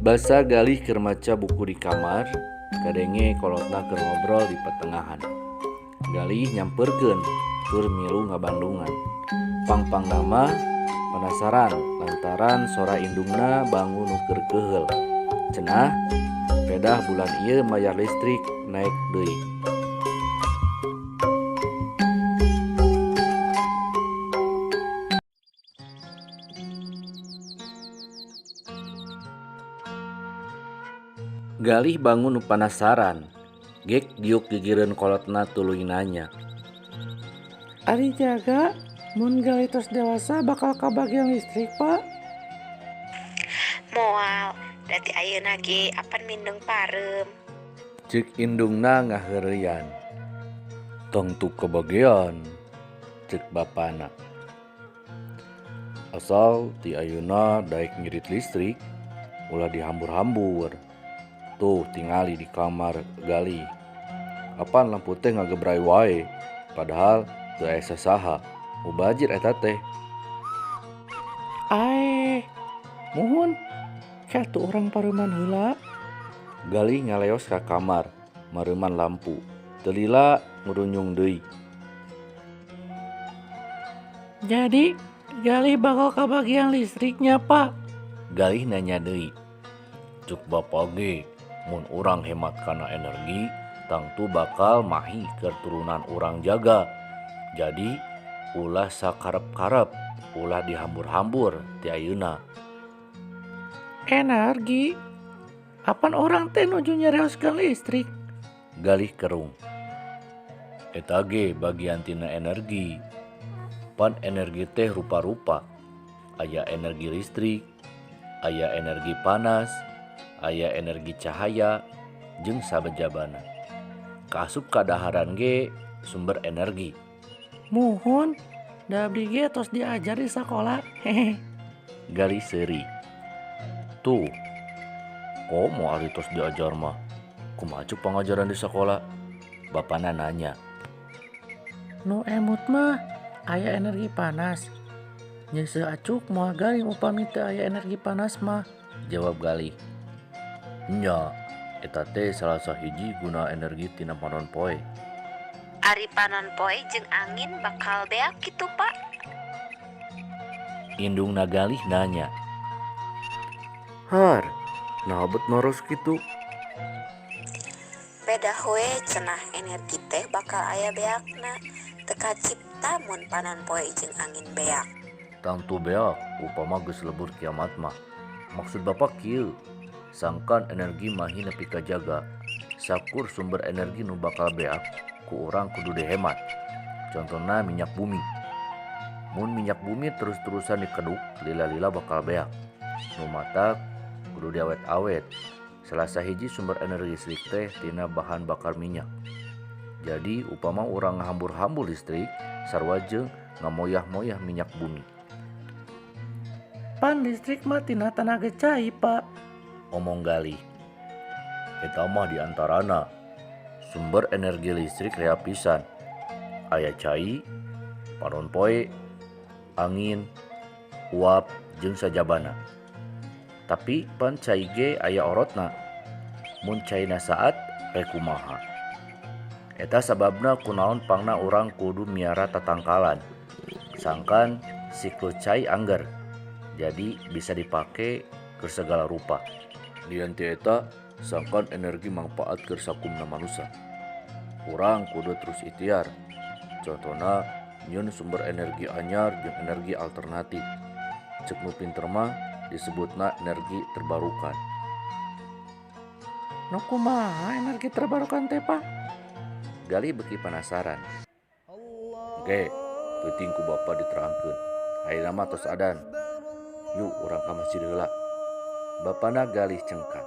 Basa galih keur maca buku di kamar, kadenge kolotna keur ngobrol di pertengahan. Galih nyamperkeun keur milu ngabandungan. Pang-pang nama penasaran lantaran sora indungna bangu nu keur keheul. Cenah pedah bulan ieu mayar listrik naek deui. Galih bangun nu panasaran, gek diuk gigireun kolotna tuluy nanya. Ari jaga, mun Galih tos dewasa bakal kabagian listrik, Pak? Moal, berarti ayeuna ge apan mindeng parem. Ceuk indungna ngaheureuyan. Tong tu kabagean, ceuk bapana. Asal ti ayeuna daek ngirit listrik, ulah dihambur-hambur. Tuh tingali di kamar Galih. Apan lampu teh ngagebrai wae, padahal teu aya sasaha. Mubazir eta teh. Muhun, katu orang pareuman heula. Galih ngaleos ka kamar, mareuman lampu. Teu lila ngurunyung deui. Jadi, Galih bakal kabagian listriknya, Pak? Galih nanya deui. Cuk bapa ge, mun urang hemat kana energi, tangtu bakal mahi keturunan urang jaga. Jadi, ulah sakarep-karep, ulah dihambur-hambur ti ayeuna. Energi? Apan orang teh nuju nyareoskeun listrik? Galih kerung. Eta ge bagian tina energi. Pan energi teh rupa-rupa. Aya energi listrik, aya energi panas, aya energi cahaya, jeung sabejabana. Kaasup kadaharan ge sumber energi. Muhun, da abdi ge tos diajar di sakola. Hehe. Galih seuri. Tuh, komo ari tos diajar mah. Kumaha cuk pangajaran di sekolah? Bapana nanya. Nu emut mah aya energi panas. Nya acuk moal Galih upami teu aya energi panas mah. Jawab Galih. Nya, eta teh salah sahiji guna energi tina panon poe. Ari panon poe jeung angin bakal beak kitu, Pak. Indungna Galih nanya. Har, naha bet noros kitu? Beda we cenah energi teh bakal aya beakna. Teu kacipta mun panon poe jeung angin beak. Tangtu beak, upama geus lebur kiamat mah. Maksud bapak kieu, sangkan energi mahi nepi ka jaga. Sakur sumber energi nu bakal beak, ku urang kudu dihemat. Contohna minyak bumi. Mun minyak bumi terus-terusan dikeduk, lila-lila bakal beak. Nu matak kudu diawet-awet. Salah sahiji sumber energi listrik teh tina bahan bakar minyak. Jadi upama urang ngahambur-hambur listrik, sarua jeung ngamoyah-moyah minyak bumi. Pan listrik mah tina tenaga cai, Pak. Omong Galih. Eta mah diantarana sumber energi listrik rea pisan. Aya cai, panon poe, angin, uap, jeung sajabana. Tapi pan cai ge aya orotna. Mun caina saat rek kumaha. Eta sababna kunaon pangna urang kudu miara tatangkalan. Sangkan siklus cai angger. Jadi bisa dipake ke segala rupa. Lian ti eta sangkan energi mangpaat keur sakumna manusia. Urang kudu terus ikhtiar. Contohna nyieun sumber energi anyar jeung energi alternatif. Ceuk nu pinter mah disebutna energi terbarukan. Nu kumaha energi terbarukan teh, Pak? Galih beki penasaran. Oke, peuting ku bapa diterangkeun. Ayeuna mah tos adan. Yuk urang ka masjid heula. Bapana Galih cengkat.